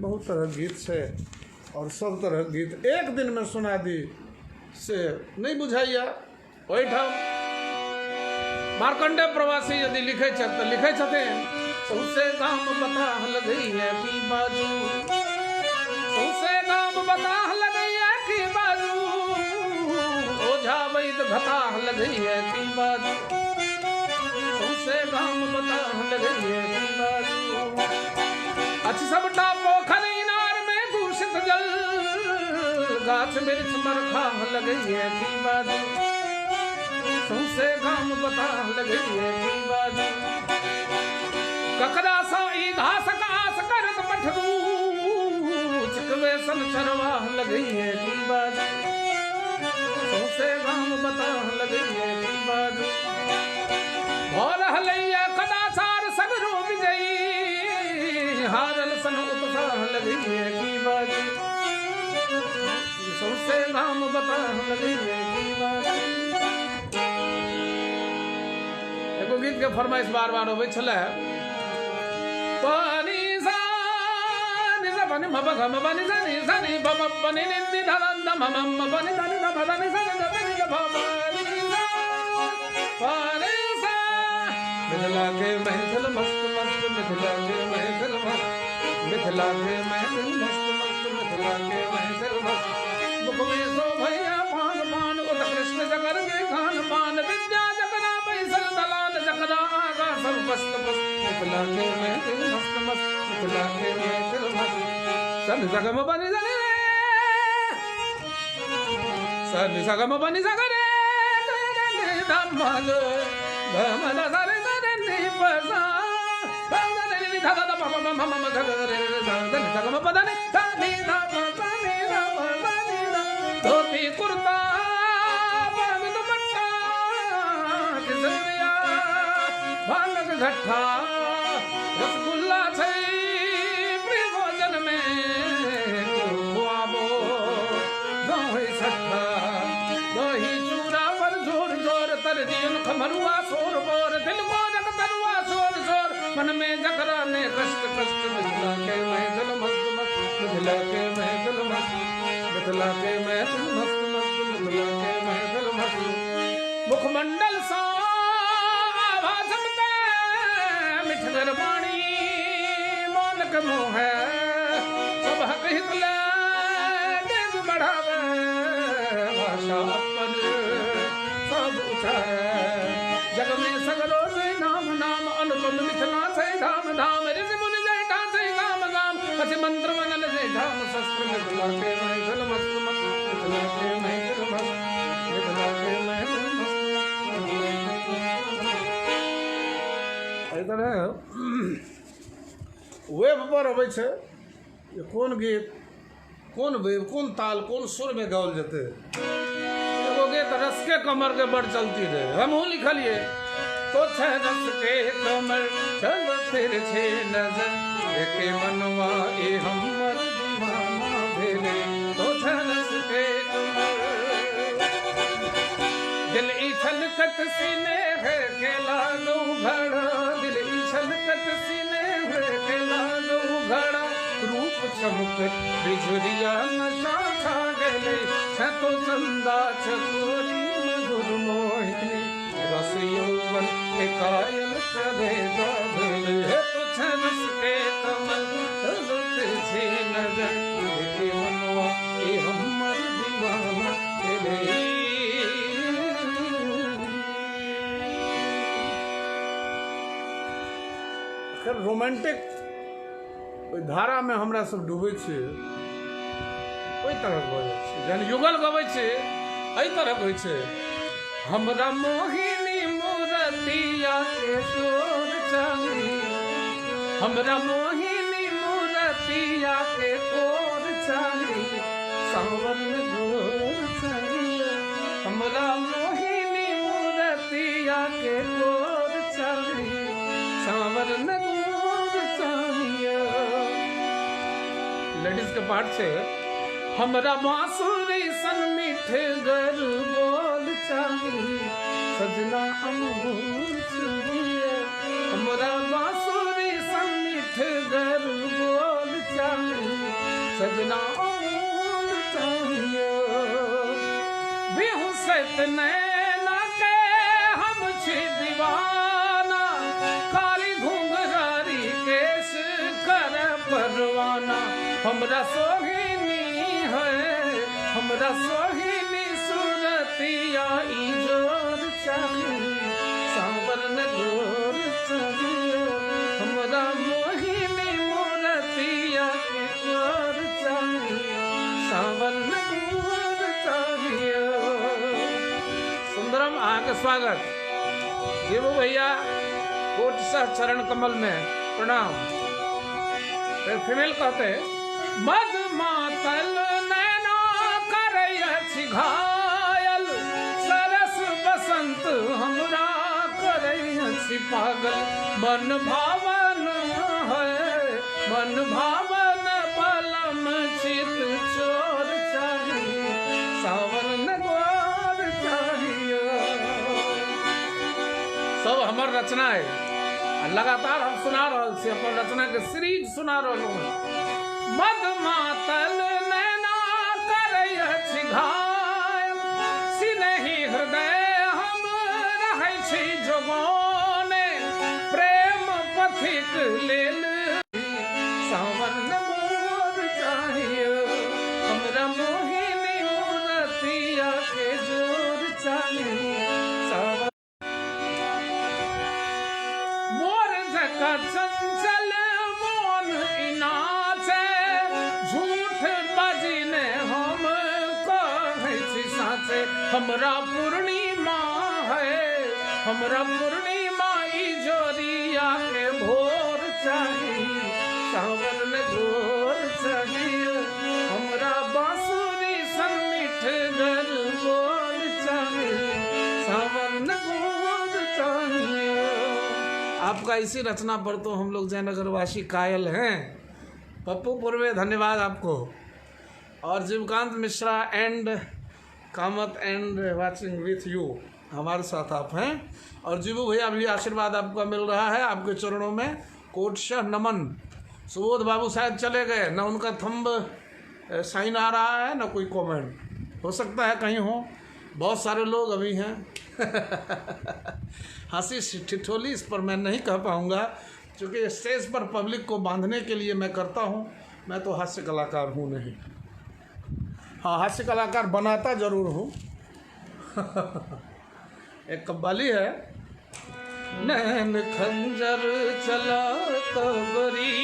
बहुत तरह गीत से और सब तरह गीत एक दिन में सुना दी से नहीं बुझाइया। ओहिठाम मार्कंडे प्रवासी यदि लिखे तो लिखे सौसे गाम बता लगई है की बाजू सौसे गाम बता लगई है की बाजू ओझा वैद घता लगई है की बाजू सौसे गाम बता लगई है की बाजू अच्छ सबटा पोखर इनार में दूषित जल गाछ वृक्ष मरखा लगई है की बाजू सौसे गाम बता लगई है की बाजू ककरा सा ई घास कास करत पठरू चिकवे सन चरवा लगई है की बाजू सौसे गाम बता लगई है की बाजू भोर हलैया कदाचार सगरो विजयी हारल सन उत्साह लगई है की बाजू सौसे गाम बता लगई है की बाजू। एगो गीत के फरमाइश बार बार होवे छले पानी सा निजा पानी मब घम पानी सा निजा नि बब पानी नि धरन मम मम पानी सा नि धब पानी सा नि धब नि पानी सा मिथिला के महफिल मस्त मस्त मिथिला के महफिल मस्त मिथिला के महफिल मस्त मस्त, मिथिला के महफिल मस्त। मुख में शोभैया पान पान, उत कृष्ण जगर के खान पान। विद्या जगना बैसल दलाल, जगना आगा सब बस्त बस्त। मिथिला के महफिल मस्त मस्त, मिथिला के महफिल मस्त। सन सगम बनि सगरे, सन सगम बनि सगरे, धमल धमल सरे सरे पसा, धमल धमल मम मम मम धरे धमल सगम पदने धनी धमनी धमनी धोती कुर्ता पग दुपट्टा किसरिया भांग घट्टा रसगुल्ला छै प्रिय भोजन में खुआबो दही सट्टा दही चूड़ा पर जोर जोर तर दियन खमरुआ सोर बोर दिल को जग तरुआ सोर सोर मन में जकरा ने कष्ट कष्ट। मिथिला के महफिल मस्त मस्त, मिथिला के महफिल मस्त, मिथिला के महफिल मस्त मस्त, मिथिला के महफिल मस्त। मुखमंडल सा आभा चमके मिठगर वाणी मोनक मोह सब हक हित ले डेग बढ़ावे भाषा अपन सब उठाए। जग में सगरो से नाम नाम अनुपम मिथिला से धाम धाम। ऋषि मुनि जय से गाम गाम, अति मंत्र मनन से धाम शस्त्र। मिथिला के महफिल मस्त मस्त, मिथिला के महफिल मस्त, मिथिला के महफिल मस्त। इधर वेब पर अबै छै ये कोन गीत, कोन वेब, कोन ताल, कोन सुर में गाओल जेते। एगो गीत रस के कमर के बड़ चलती रहे, हमहूँ लिखलिए। तो छे रस के कमर चल फिर छे नजर, एके मनवा ए हमर दीवाना भेले। तो छे रस के कमर दिल ई छलकत सीने है के लागो घड़ा, दिल ई छलकत सीने है के लागो घड़ा। रूप चमकत बिजुरिया नशा छा गले, छतो चंदा चकोरी मधुर मोहिनी। रस यौवन के कायल करे जागले, तो छरस के कमल चलत छे नजर, के मनवा ए हमर दीवाना भेले। रोमांटिक धारा में हमरा सब डूबे छे, ओई तरह बजे छे। जन युगल गबै छे एई तरह होइ छे। हमरा मोहिनी मूरतिया के तोर चाही, हमरा मोहिनी मूरतिया के तोर चाही। सावन गोर चाही, हमरा मोहिनी मूरतिया के तोर चाही। सावन गोर चाहिए। लेडीज के पार्ट से हमरा बांसुरी सन मीठे गर बोल चाहिए, सजना अमूल चाहिए। हमरा बांसुरी सन मीठे गर बोल चाहिए, सजना अमूल चाहिए। बेहुसत नैना के हम छी दीवाना, काली घुंघरारी केश कर परवाना। हमरा सोहिनी है, हमरा सोहिनी सूरतिया जोर चाहिए। सांवरन गोर चाहिए, हमरा मोहिनी मूरतिया के गोर चाहिए। सांवरन गोर चाहिए। सुंदरम आगे स्वागत देवो भैया, कोट सह चरण कमल में प्रणाम। फीमेल कहते मद मातल नैना करय छी घायल, सरस बसंत हमरा करय छी पागल। मन भावन है, मन भावन पलम चित चोर चाहिए। सावन गोर चाहिए। सब हमर रचना है, लगातार हम सुना रहल छी, अपन रचना के सीरीज सुना रहल हूँ। मद मातल नैना करय छी घायल, सिनहि हृदय हम रहै छी जोगाने। प्रेम पथिक लेल सावन मोहिनी मूरतिया के जोर चाहे सावन मोर जका चंचल मोन इनाचे झूठ बजने हम कहै छी साचे हमरा पूर्णिमा है हमरा पूर्णिमा इजोरिया के भोर चाहिए सावन घोर चाहिए हमरा बांसुरी सन्मिठ घर बोल चाहिए सावन घोर चाहिए। आपका इसी रचना पर तो हम लोग जयनगरवासी कायल हैं। पप्पू पूर्वे धन्यवाद आपको। और Jeevkant Mishra and Kamat and watching with you हमारे साथ आप हैं। और जीवू भैया भी आशीर्वाद आपका मिल रहा है, आपके चरणों में कोटशः नमन। सुबोध बाबू शायद चले गए, ना उनका थंब साइन आ रहा है ना कोई कमेंट, हो सकता है कहीं हो। बहुत सारे लोग अभी हैं हंसी ठिठोली इस पर मैं नहीं कह पाऊँगा क्योंकि स्टेज पर पब्लिक को बांधने के लिए मैं करता हूँ। मैं तो हास्य कलाकार हूँ नहीं, हाँ हास्य कलाकार बनाता ज़रूर हूँ एक कव्वाली है। नैन खंजर चला कबरी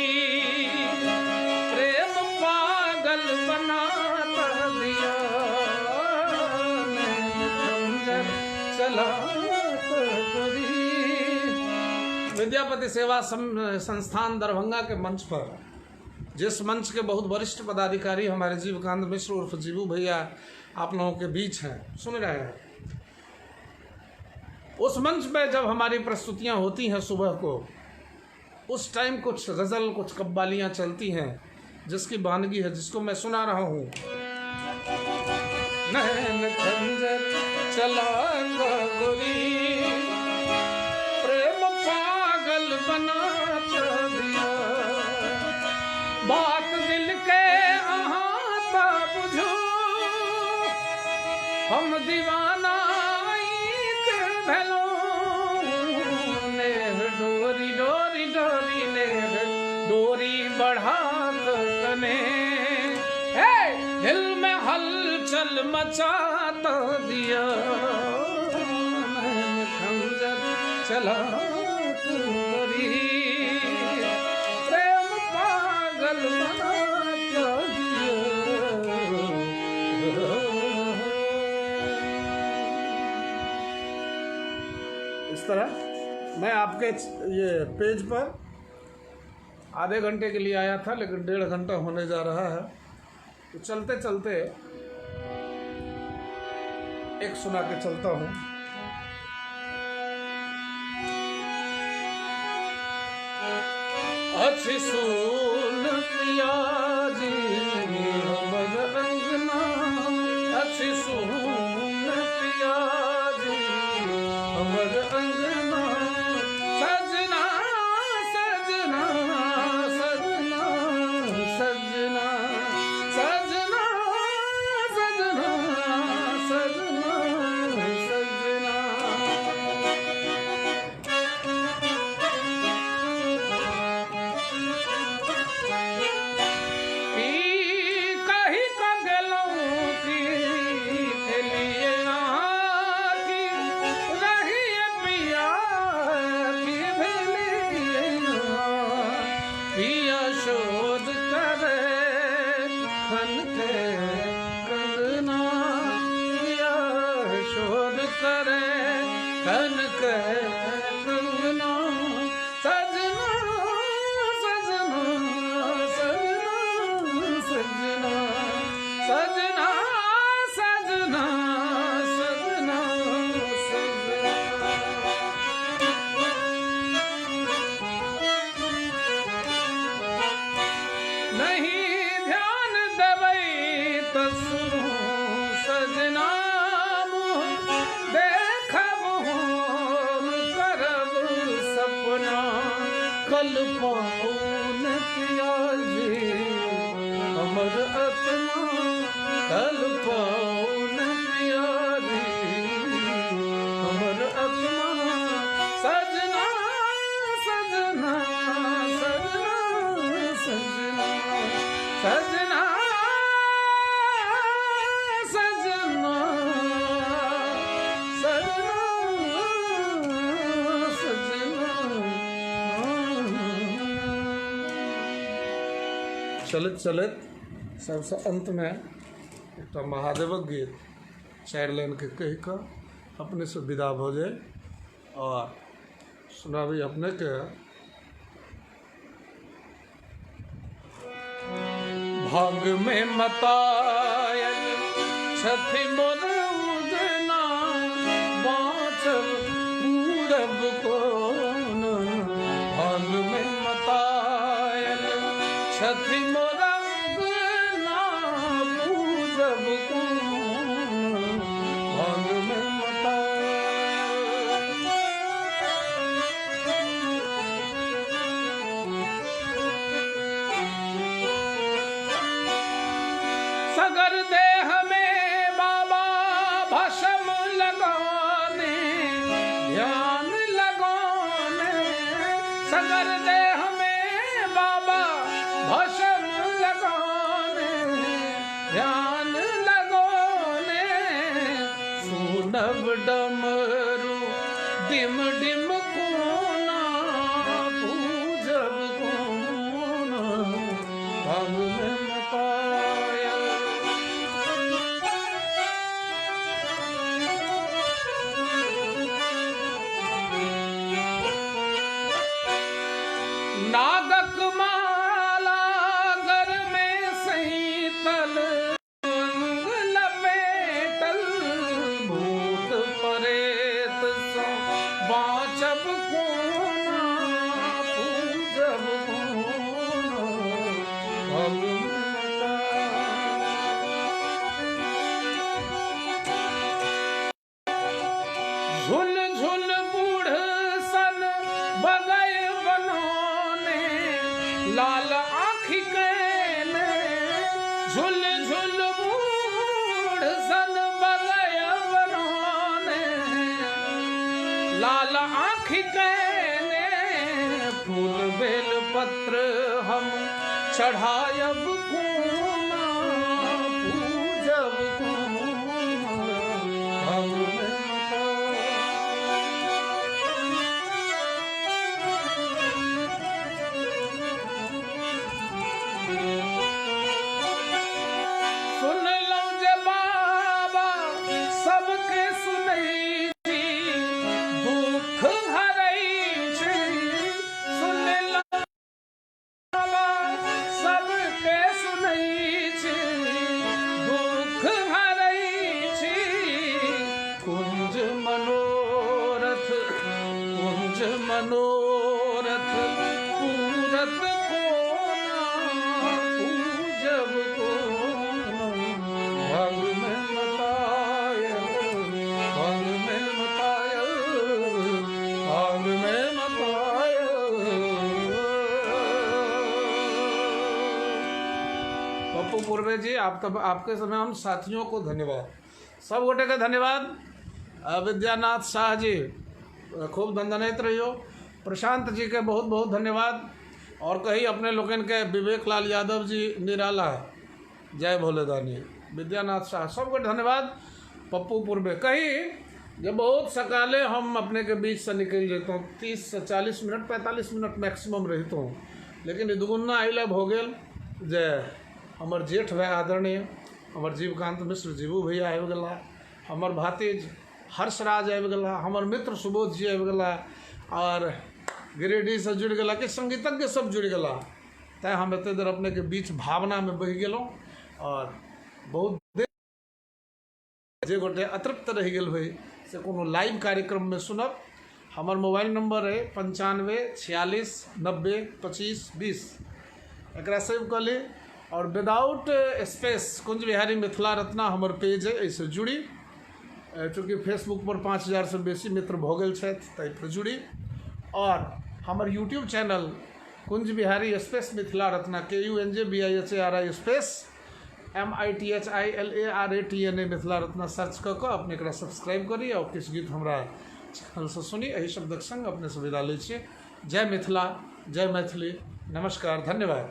प्रेम पागल बनाता दिया नैन खंजर चला कबरी। विद्यापति सेवा संस्थान दरभंगा के मंच पर, जिस मंच के बहुत वरिष्ठ पदाधिकारी हमारे जीवकांत मिश्र उर्फ जीवू भैया आप लोगों के बीच हैं, सुन रहे हैं। उस मंच पे जब हमारी प्रस्तुतियां होती हैं सुबह को, उस टाइम कुछ गज़ल कुछ कव्वालियाँ चलती हैं जिसकी वानगी है, जिसको मैं सुना रहा हूँ। नैन खंजर चला गोरी प्रेम पागल बना दिया बात दिल के अहाता बुझो हम दीवाना भेलो नेह डोरी डोरी डोरी नेह डोरी बढ़ा कने दिल में हलचल मचाता दिया नैन खंजर चला गोरी प्रेम पागल बनाता दिया। इस तरह मैं आपके ये पेज पर आधे घंटे के लिए आया था, लेकिन 1.5 घंटा होने जा रहा है, तो चलते चलते एक सुना के चलता हूँ। अच्छी सुन पिया जी हमर अंगना अच्छी सुन पिया जी हमर अंगना सजना सजना सजना सजना सजना सजना सजना सजना। कहीं का गलों की लिए की रही पिया की पिया शोध करे खन के कंगना पिया शोध करे खन के कंगना सजना सजना सजना सजना सजना सजना सजना। नहीं ध्यान देबै तो सुनो सजना मुँह देखब हम करब सपना कल पाउन पिया जी हमर आत्मा कल पाउन पिया जी हमर आत्मा सजना सजना सजना सजना सजना चलित चलित सबसे अंत में एक महादेवक गीत 4 लाइन के कह कर अपने से विदा हो जाए और सुनाबी अपने के भाग में मतायल छथि मोर उदना बाँचल पूरब कोन भाग में मतायल छथि मोर उदना पूरब कोन भाग में मतायल सगर देह में बाबा भस्म लगाने ध्यान लगाने सगर देह में बाबा भस्म लगाने ध्यान लगाने सुनब डमरू डिम डिम कोना पूजब कोना भाग में मतायल नागक माला घर में सहीतल अंग लपेटल भूत परेत सो बाँचब कोना पूजब कोना भाग में मतायल झुल झुल बूढ़ सन बगय बनोने लाल आँखी कैने झुल झुल बूढ़ सन बगय बनोने लाल आँखी कैने फूल बेल पत्र हम चढ़ायब कोना पूजब कोना भाग में मतायल सुन लो जे बाबा सबके सुनई छी दुख हरई छी सुन लो बाबा सबके सुनई छी दुख हरई छी कुंज मनोरथ पूरत कोना पूजब कोना भाग में मतायल भाग में मतायल भाग में मतायल पप्पू पूर्वे जी आपके समय हम साथियों को धन्यवाद सब गोटे का धन्यवाद विद्यानाथ शाह जी खूब दंदनैत रहियो प्रशांत जी के बहुत बहुत धन्यवाद और कही अपने लोगन के विवेक लाल यादव जी निराला जय भोलेदानी विद्यानाथ शाह सबको धन्यवाद पप्पू पूर्वे कही जब बहुत सकाले हम अपने के बीच से निकल जाता हूँ 30 से 40 मिनट 45 मिनट मैक्सिमम रहता हूँ लेकिन दुगुना अल हो गए जे हमर जेठ भाई आदरणीय हमर जीवकांत मिश्र जीवू भैया आबि गला हमर भातिज हर्षराज आबि गला हमर मित्र सुबोध जी आबि गला और गिरिडीह से जुड़ गला कि संगीतज्ञ सब जुड़ गला तैं हम एते देर अपने के बीच भावना में बहि गेलहुँ और बहुत देर जे गोटे अतृप्त रह गेल भाई से कोनो लाइव कार्यक्रम में सुनब हमर मोबाइल नंबर है 95 46 90 25 20 एकरा सेव कर ली और विदाउट स्पेस कुंज बिहारी मिथिला रत्ना हमर पेज है ऐसे जुड़ी चूँकि फेसबुक पर 5000 से बेसी मित्र भ गेल छथि ताहि पर जुड़ी और हमर YouTube channel Kunj Bihari space Mithila Ratna KUNJBIHARI space MITHILARATNA Mithila Ratna search कऽ कऽ अपने एकरा सब्सक्राइब करी और किछु गीत हमरा चैनल से सुनी एहि शब्दक संग अपने से विदा लै छी जय मिथिला जय मैथिली नमस्कार धन्यवाद।